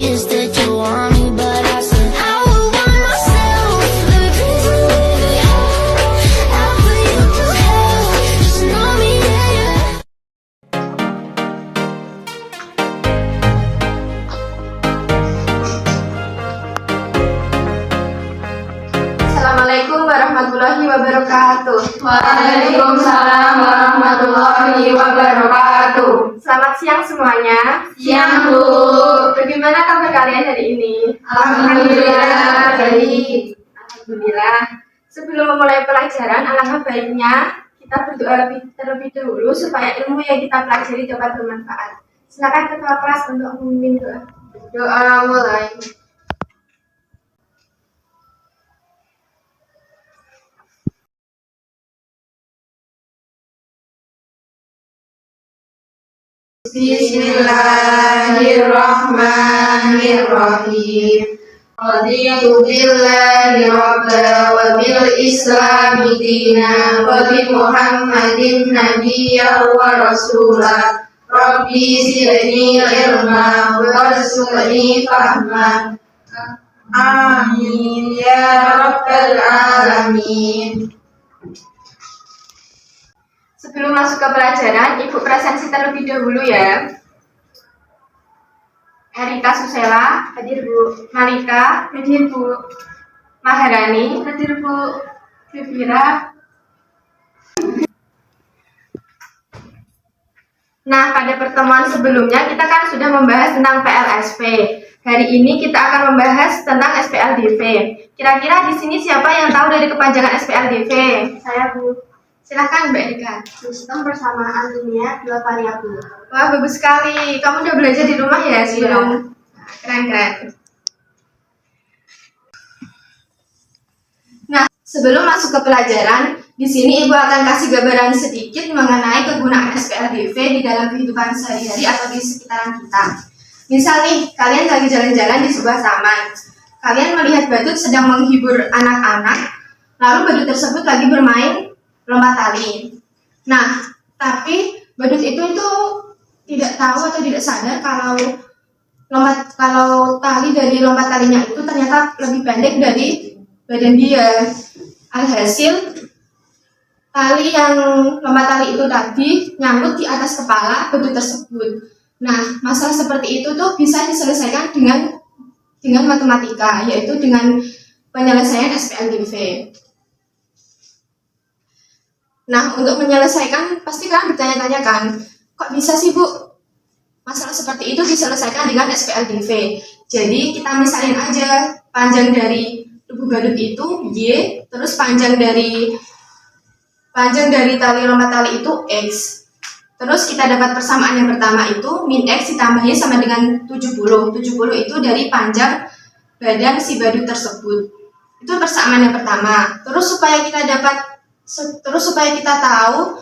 is that you want me, but I said I would want myself. Living crazy, living hell. I'll put you through hell. Just know me, yeah, yeah. Assalamualaikum warahmatullahi wabarakatuh. Waalaikumsalam warahmatullahi wabarakatuh. Selamat siang semuanya. Siang, Bu. Bagaimana kabar kalian hari ini? Alhamdulillah baik. Alhamdulillah. Sebelum memulai pelajaran, alangkah baiknya kita berdoa terlebih dahulu supaya ilmu yang kita pelajari dapat bermanfaat. Silakan ketua kelas untuk memimpin doa. Doa mulai. Bismillahirrahmanirrahim. Raditu billahi rabba wa bil islami dina wa bi Muhammadin nabiyya wa rasula. Rabbi zidni ilma warzuqni fahma. Amin ya rabbal alamin. Sebelum masuk ke pelajaran, Ibu presensi terlebih dahulu ya. Erika Susela, hadir Bu. Malika, hadir Bu. Maharani, hadir Bu. Vivira. Nah, pada pertemuan sebelumnya kita kan sudah membahas tentang PLSP. Hari ini kita akan membahas tentang SPLDV. Kira-kira di sini siapa yang tahu dari kepanjangan SPLDV? Saya, Bu. Silahkan Mbak Erika. Sistem persamaan linear dua variabel. Wah, bagus sekali. Kamu udah belajar di rumah ya sebelum? Keren-keren. Nah, sebelum masuk ke pelajaran, di sini Ibu akan kasih gambaran sedikit mengenai kegunaan SPLDV di dalam kehidupan sehari-hari atau di sekitaran kita. Misal nih, kalian lagi jalan-jalan di sebuah taman. Kalian melihat badut sedang menghibur anak-anak, lalu badut tersebut lagi bermain lompat tali. Nah, tapi badut itu tidak tahu atau tidak sadar kalau tali dari lompat talinya itu ternyata lebih pendek dari badan dia. Alhasil tali yang lompat tali itu tadi nyangkut di atas kepala badut tersebut. Nah, masalah seperti itu tuh bisa diselesaikan dengan matematika, yaitu dengan penyelesaian SPLDV. Nah, untuk menyelesaikan, pasti kalian bertanya-tanya kan, kok bisa sih Bu, masalah seperti itu diselesaikan dengan SPLDV. Jadi, kita misalin aja, panjang dari tubuh badut itu Y, terus panjang dari tali lompat tali itu X. Terus kita dapat persamaan yang pertama itu, min X ditambah Y sama dengan 70. 70 itu dari panjang badan si badut tersebut. Itu persamaan yang pertama. Terus supaya kita tahu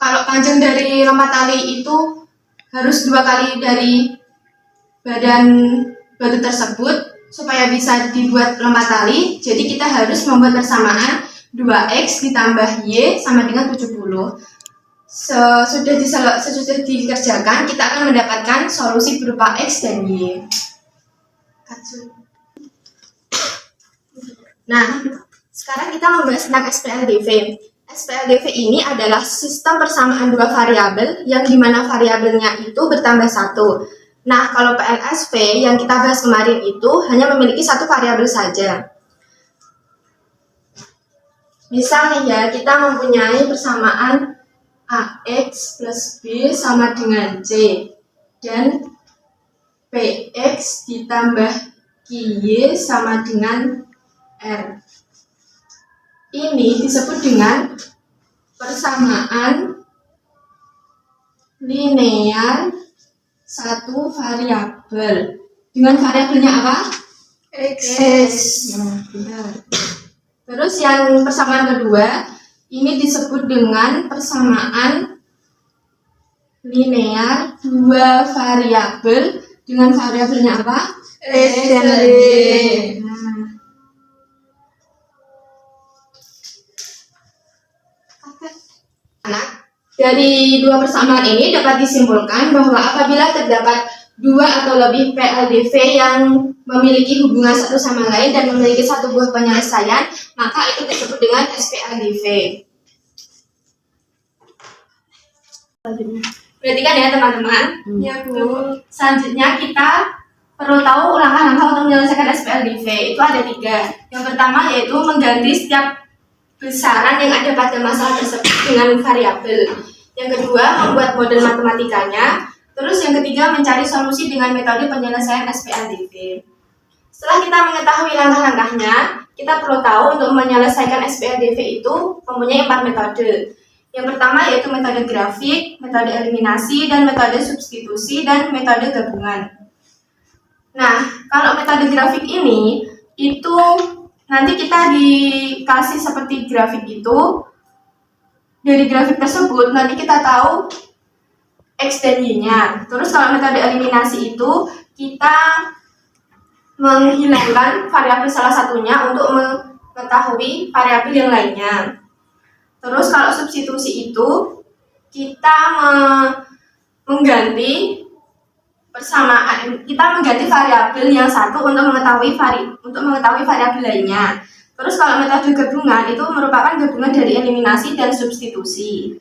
kalau panjang dari lompat tali itu harus 2 kali dari badan badut tersebut supaya bisa dibuat lompat tali. Jadi kita harus membuat persamaan 2x ditambah y sama dengan 70. Sesudah dikerjakan, kita akan mendapatkan solusi berupa x dan y. Nah, sekarang kita membahas tentang SPLDV. SPLDV ini adalah sistem persamaan dua variabel yang dimana variabelnya itu bertambah 1. Nah, kalau PLSP yang kita bahas kemarin itu hanya memiliki satu variabel saja. Misal nih ya, kita mempunyai persamaan AX plus B sama dengan C dan PX ditambah QY sama dengan R. Ini disebut dengan persamaan linear satu variabel. Dengan variabelnya apa? X. Nah, benar. Terus yang persamaan kedua, ini disebut dengan persamaan linear dua variabel dengan variabelnya apa? X dan Y. Nah, dari dua persamaan ini dapat disimpulkan bahwa apabila terdapat dua atau lebih PLDV yang memiliki hubungan satu sama lain dan memiliki satu buah penyelesaian, maka itu disebut dengan SPLDV. Perhatikan ya teman-teman. Ya Bu. Selanjutnya kita perlu tahu langkah-langkah untuk menyelesaikan SPLDV. Itu ada 3. Yang pertama yaitu mengganti setiap besaran yang ada pada masalah tersebut dengan variabel. Yang kedua, membuat model matematikanya. Terus yang ketiga, mencari solusi dengan metode penyelesaian SPLDV. Setelah kita mengetahui langkah-langkahnya, kita perlu tahu untuk menyelesaikan SPLDV itu mempunyai 4 metode. Yang pertama yaitu metode grafik, metode eliminasi, dan metode substitusi, dan metode gabungan. Nah, kalau metode grafik ini, itu nanti kita dikasih seperti grafik itu. Dari grafik tersebut, nanti kita tahu X dan Y-nya. Terus kalau metode eliminasi itu, kita menghilangkan variabel salah satunya untuk mengetahui variabel yang lainnya. Terus kalau substitusi itu kita mengganti persamaan, kita mengganti variabel yang satu untuk mengetahui variabel lainnya. Terus kalau metode gabungan itu merupakan gabungan dari eliminasi dan substitusi.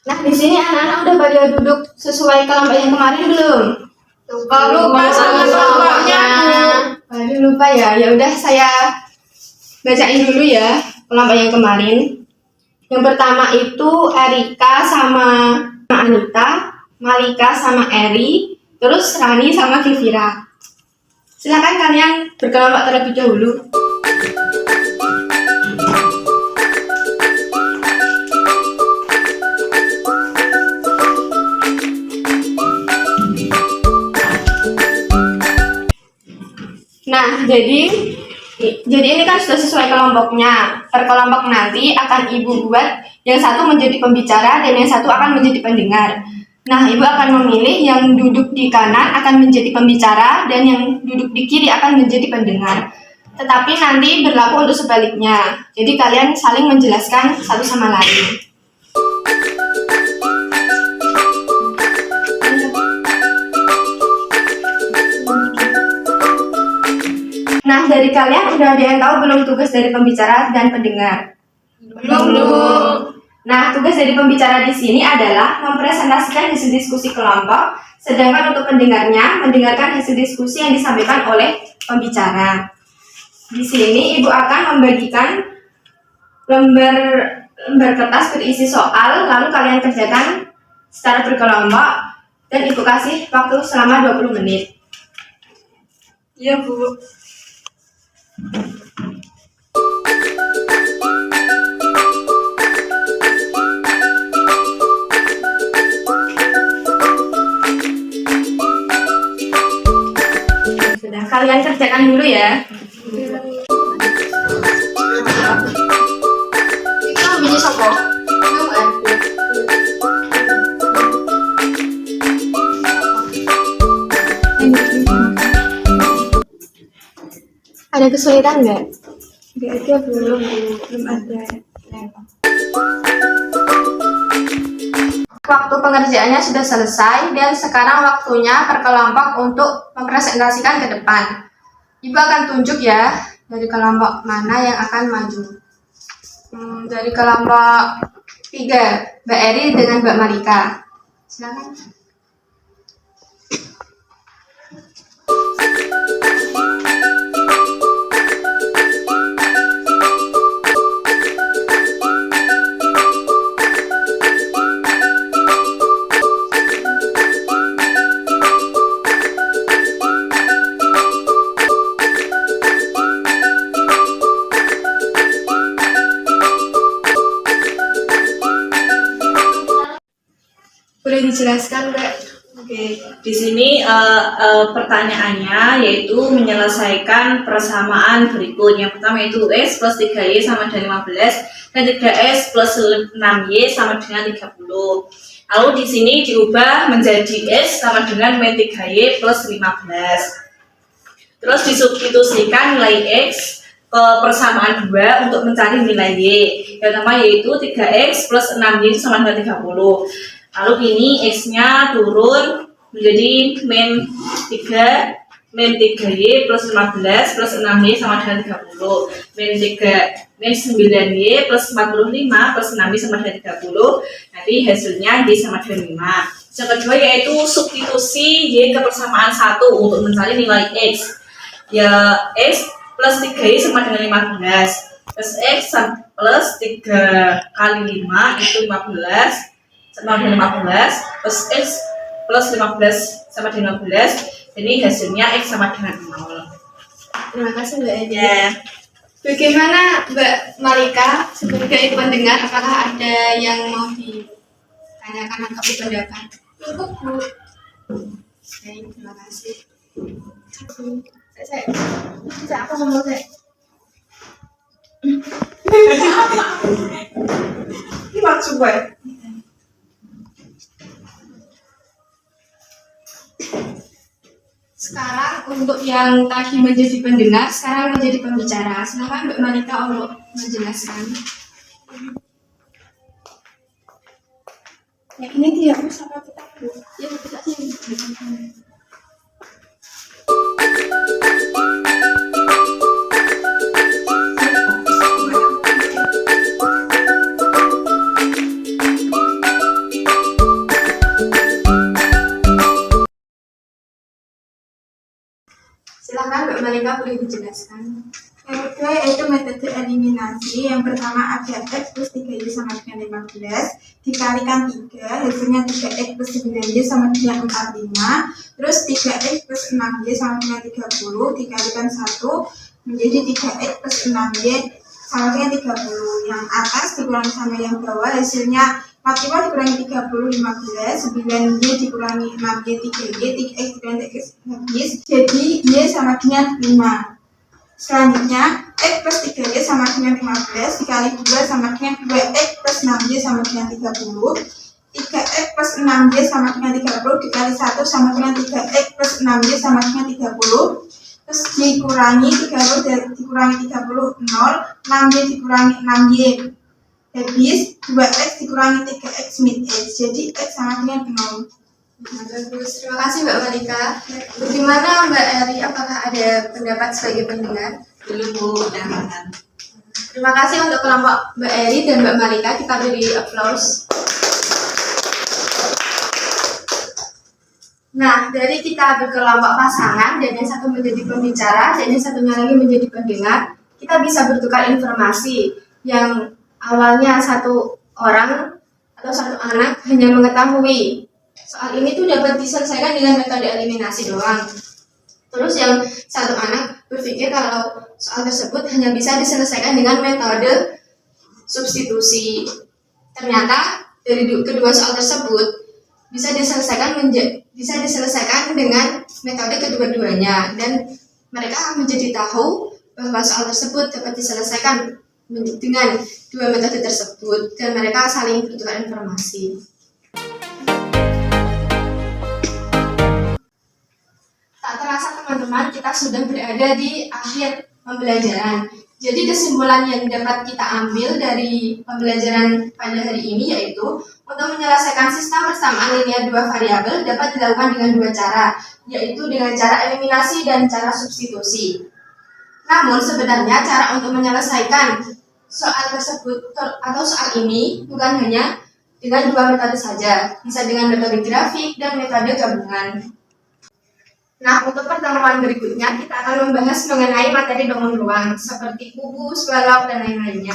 Nah, di sini anak-anak udah pada duduk sesuai kelompok yang kemarin belum? Lupa sama kelompoknya. Waduh, lupa ya. Ya udah saya bacain dulu ya kelompok yang kemarin. Yang pertama itu Erika sama Anita, Malika sama Eri, terus Rani sama Kivira. Silakan kalian berkelompok terlebih dahulu. Nah, jadi ini kan sudah sesuai kelompoknya. Per kelompok nanti akan Ibu buat yang satu menjadi pembicara dan yang satu akan menjadi pendengar. Nah, Ibu akan memilih yang duduk di kanan akan menjadi pembicara dan yang duduk di kiri akan menjadi pendengar. Tetapi nanti berlaku untuk sebaliknya. Jadi kalian saling menjelaskan satu sama lain. Nah, dari kalian udah ada yang tahu belum tugas dari pembicara dan pendengar? Belum. Nah, tugas dari pembicara di sini adalah mempresentasikan hasil diskusi kelompok, sedangkan untuk pendengarnya mendengarkan hasil diskusi yang disampaikan oleh pembicara. Di sini Ibu akan membagikan lembar kertas berisi soal, lalu kalian kerjakan secara berkelompok dan Ibu kasih waktu selama 20 menit. Iya Bu. Sudah, kalian kerjakan dulu ya. Itu bisa sopo. Ada kesulitan nggak? Nggak ada belum ada. Waktu pengerjaannya sudah selesai dan sekarang waktunya per kelompok untuk mempresentasikan ke depan. Ibu akan tunjuk ya dari kelompok mana yang akan maju. Dari kelompok 3, Mbak Eri dengan Mbak Malika. Silakan. Boleh dijelaskan, Mbak? Oke, di sini pertanyaannya yaitu menyelesaikan persamaan berikut. Yang pertama yaitu X plus 3Y sama dengan 15 dan 3X plus 6Y sama dengan 30. Lalu di sini diubah menjadi X sama dengan min3Y plus 15. Terus disubstitusikan nilai X ke persamaan 2 untuk mencari nilai Y. Yang pertama yaitu 3X plus 6Y itu sama dengan 30. Lalu ini X-nya turun menjadi min 3Y plus 15 plus 6Y sama dengan 30. Min 9Y plus 45 plus 6Y sama dengan 30. Nanti hasilnya Y sama dengan 5. Yang kedua yaitu substitusi Y ke persamaan 1 untuk mencari nilai X. Ya, X plus 3Y sama dengan 15. Terus X plus 3 kali 5 itu 15 sama dengan 15. Terus X plus 15 sama dengan 15. Jadi hasilnya X sama dengan 0. Terima kasih Mbak Edi. Ya. Bagaimana Mbak Malika sebagai pendengar, apakah ada yang mau ditanyakan atau pendapat? Cukup, Bu. Baik, terima kasih. Saya bisa apa ngomong saya? Ini maksud gue. Sekarang untuk yang tadi menjadi pendengar, sekarang menjadi pembicara. Silakan Mbak Malika untuk menjelaskan. Ya ini dia bersama kita, Bu. Ya, kita sih. Silakan Mbak Malika boleh dijelaskan. Yang kedua yaitu metode eliminasi. Yang pertama ada X plus 3Y sama dengan 15 dikalikan 3, hasilnya 3X plus 9Y sama dengan 45. Terus 3X plus 6Y sama dengan 30 dikalikan 1 menjadi 3X plus 6Y sama dengan 30. Yang atas dikurangi sama yang bawah, hasilnya 45 dikurangi 30, 15, 9Y dikurangi 6Y, 3Y, 3X dikurangi 3X habis, jadi Y sama dengan 5. Selanjutnya, X plus 3Y sama dengan 15 dikali 2 sama dengan 2X plus 6Y sama dengan 30. 3X plus 6Y sama dengan 30 dikali 1 sama dengan 3X plus 6Y sama dengan 30. Terus dikurangi 30 dan dikurangi 30, 0. 6Y dikurangi 6Y habis, 2X dikurangi 3X min X. Jadi X sama dengan 0. Bagus, terima kasih Mbak Malika. Bagaimana Mbak Eri, apakah ada pendapat sebagai pendengar? Belum, Bu, dan Terima kasih untuk kelompok Mbak Eri dan Mbak Malika, kita beri aplaus. Nah, dari kita berkelompok pasangan dan yang satu menjadi pembicara dan yang satunya lagi menjadi pendengar, kita bisa bertukar informasi yang awalnya satu orang atau satu anak hanya mengetahui soal ini tuh dapat diselesaikan dengan metode eliminasi doang. Terus yang satu anak berpikir kalau soal tersebut hanya bisa diselesaikan dengan metode substitusi. Ternyata dari kedua soal tersebut bisa diselesaikan dengan metode kedua-duanya, dan mereka menjadi tahu bahwa soal tersebut dapat diselesaikan dengan dua metode tersebut, dan mereka saling bertukar informasi. Tak terasa teman-teman, kita sudah berada di akhir pembelajaran. Jadi kesimpulan yang dapat kita ambil dari pembelajaran pada hari ini yaitu untuk menyelesaikan sistem persamaan linear dua variabel dapat dilakukan dengan dua cara, yaitu dengan cara eliminasi dan cara substitusi. Namun sebenarnya cara untuk menyelesaikan soal tersebut atau soal ini bukan hanya dengan dua metode saja, bisa dengan metode grafik dan metode gabungan. Nah, untuk pertemuan berikutnya kita akan membahas mengenai materi bangun ruang seperti kubus, balok, dan lain-lainnya.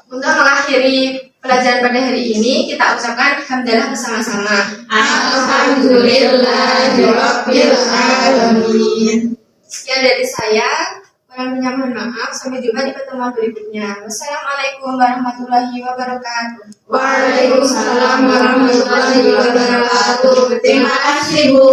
Untuk mengakhiri pelajaran pada hari ini, kita ucapkan hamdalah bersama-sama. Alhamdulillahirabbil alamin. Sekian dari saya. Kurangnya mohon maaf. Sampai jumpa di pertemuan berikutnya. Wassalamualaikum warahmatullahi wabarakatuh. Waalaikumsalam warahmatullahi wabarakatuh. Terima kasih, Bu.